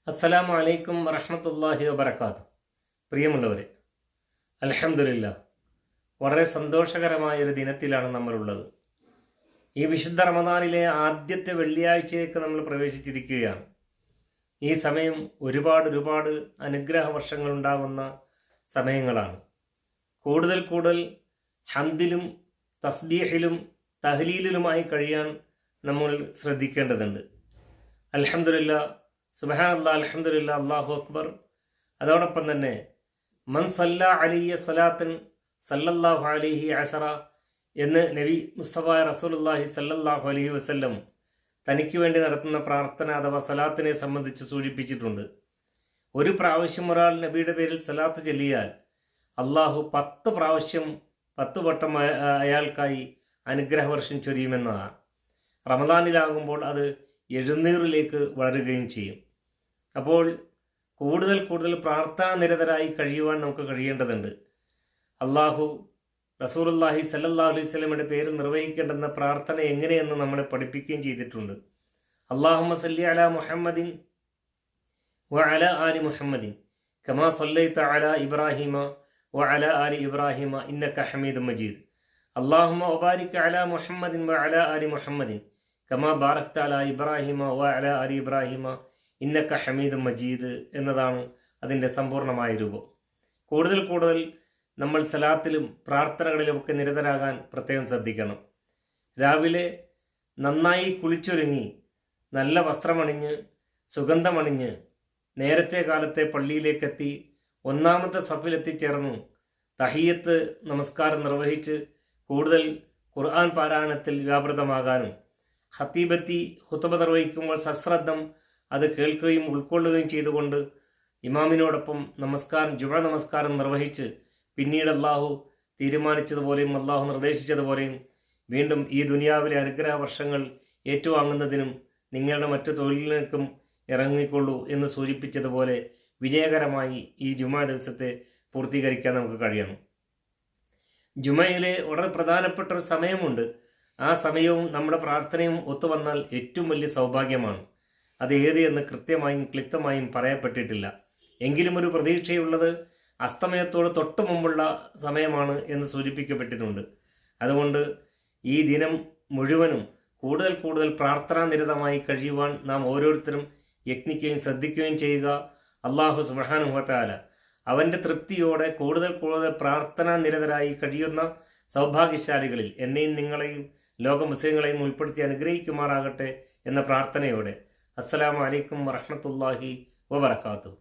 അസ്സലാമു അലൈക്കും വറഹ്മത്തുള്ളാഹി വബറകാതുഹു. പ്രിയമുള്ളവരെ, അൽഹംദുലില്ലാ, വളരെ സന്തോഷകരമായൊരു ദിനത്തിലാണ് നമ്മളുള്ളത്. ഈ വിശുദ്ധ റമദാനിലെ ആദ്യത്തെ വെള്ളിയാഴ്ചയിലേക്ക് നമ്മൾ പ്രവേശിച്ചിരിക്കുകയാണ്. ഈ സമയം ഒരുപാട് അനുഗ്രഹ വർഷങ്ങളുണ്ടാകുന്ന സമയങ്ങളാണ്. കൂടുതൽ ഹംദിലും തസ്ബീഹിലും തഹ്ലീലിലുമായി കഴിയാൻ നമ്മൾ ശ്രദ്ധിക്കേണ്ടതുണ്ട്. അൽഹംദുലില്ലാ, സുബ്ഹാനല്ലാഹ്, അൽഹംദുലില്ലാഹ്, അല്ലാഹു അക്ബർ. അതോടൊപ്പം തന്നെ മൻ സല്ല അലിയ സ്വലാത്തൻ സല്ലല്ലാഹു അലൈഹി അശറ എന്ന് നബി മുസ്തഫ റസൂലുള്ളാഹി സല്ലല്ലാഹു അലൈഹി വസല്ലം തനിക്ക് വേണ്ടി നടത്തുന്ന പ്രാർത്ഥന അഥവാ സലാത്തിനെ സംബന്ധിച്ച് സൂചിപ്പിച്ചിട്ടുണ്ട്. ഒരു പ്രാവശ്യം ഒരാൾ നബിയുടെ പേരിൽ സലാത്ത് ചൊല്ലിയാൽ അള്ളാഹു 10 പ്രാവശ്യം 10 വട്ടം അയാൾക്കായി അനുഗ്രഹവർഷം ചൊരിയുമെന്നതാണ്. റമദാനിലാകുമ്പോൾ അത് 700 വളരുകയും ചെയ്യും. അപ്പോൾ കൂടുതൽ പ്രാർത്ഥനാനിരതരായി കഴിയുവാൻ നമുക്ക് കഴിയേണ്ടതുണ്ട്. അള്ളാഹു റസൂലുള്ളാഹി സല്ലല്ലാഹു അലൈഹി വസല്ലമയുടെ പേരിൽ നിർവഹിക്കേണ്ടുന്ന പ്രാർത്ഥന എങ്ങനെയെന്ന് നമ്മളെ പഠിപ്പിക്കുകയും ചെയ്തിട്ടുണ്ട്. അല്ലാഹുമ്മ സല്ലി അലാ മുഹമ്മദിൻ വ അലാ ആലി മുഹമ്മദിൻ കമാ സല്ലൈത അലാ ഇബ്രാഹിമ വ അലാ ആലി ഇബ്രാഹിമ ഇന്നക ഹമീദും മജീദ്. അല്ലാഹുമ്മ വബാരിക് അലാ മുഹമ്മദിൻ വ അലാ ആലി മുഹമ്മദിൻ കമാ ബാറക്ത അലാ ഇബ്രാഹിമ വ അലാ ആലി ഇബ്രാഹിമ ഇന്നക ഹമീദും മജീദ് എന്നതാണ് അതിൻ്റെ സമ്പൂർണ്ണമായ രൂപം. കൂടുതൽ നമ്മൾ സലാത്തിലും പ്രാർത്ഥനകളിലുമൊക്കെ നിരതരാകാൻ പ്രത്യേകം ശ്രദ്ധിക്കണം. രാവിലെ നന്നായി കുളിച്ചൊരുങ്ങി നല്ല വസ്ത്രമണിഞ്ഞ് സുഗന്ധമണിഞ്ഞ് നേരത്തെ കാലത്തെ പള്ളിയിലേക്കെത്തി ഒന്നാമത്തെ സഫിലെത്തിച്ചേർന്നു തഹിയ്യത്ത് നമസ്കാരം നിർവഹിച്ച് കൂടുതൽ ഖുർആൻ പാരായണത്തിൽ വ്യാപൃതമാകാനും ഖത്തീബത്തി ഖുതുബ നിർവഹിക്കുമ്പോൾ സശ്രദ്ധം അത് കേൾക്കുകയും ഉൾക്കൊള്ളുകയും ചെയ്തുകൊണ്ട് ഇമാമിനോടൊപ്പം ജുമഅ നമസ്കാരം നിർവഹിച്ച് പിന്നീട് അള്ളാഹു തീരുമാനിച്ചതുപോലെയും അള്ളാഹു നിർദ്ദേശിച്ചതുപോലെയും വീണ്ടും ഈ ദുനിയാവിലെ അനുഗ്രഹ വർഷങ്ങൾ ഏറ്റുവാങ്ങുന്നതിനും നിങ്ങളുടെ മറ്റു തൊഴിലിലേക്കും ഇറങ്ങിക്കൊള്ളൂ എന്ന് സൂചിപ്പിച്ചതുപോലെ വിജയകരമായി ഈ ജുമഅ ദിവസത്തെ പൂർത്തീകരിക്കാൻ നമുക്ക് കഴിയണം. ജുമയിലെ വളരെ പ്രധാനപ്പെട്ട ഒരു സമയമുണ്ട്. ആ സമയവും നമ്മുടെ പ്രാർത്ഥനയും ഒത്തുവന്നാൽ ഏറ്റവും വലിയ സൗഭാഗ്യമാണ്. അത് ഏത് എന്ന് കൃത്യമായും ക്ലിപ്തമായും പറയപ്പെട്ടിട്ടില്ല. എങ്കിലും ഒരു പ്രതീക്ഷയുള്ളത് അസ്തമയത്തോട് തൊട്ടു മുമ്പുള്ള സമയമാണ് എന്ന് സൂചിപ്പിക്കപ്പെട്ടിട്ടുണ്ട്. അതുകൊണ്ട് ഈ ദിനം മുഴുവനും കൂടുതൽ പ്രാർത്ഥനാനിരതമായി കഴിയുവാൻ നാം ഓരോരുത്തരും യത്നിക്കുകയും ശ്രദ്ധിക്കുകയും ചെയ്യുക. അല്ലാഹു സുബ്ഹാനഹു വ തആല അവൻ്റെ തൃപ്തിയോടെ കൂടുതൽ പ്രാർത്ഥനാനിരതരായി കഴിയുന്ന സൗഭാഗ്യശാലികളിൽ എന്നെയും നിങ്ങളെയും ലോക മുസ്ലിങ്ങളെയും ഉൾപ്പെടുത്തി അനുഗ്രഹിക്കുമാറാകട്ടെ എന്ന പ്രാർത്ഥനയോടെ അസ്സലാമു അലൈക്കും വറഹ്മത്തുള്ളാഹി വബറകാതുഹു.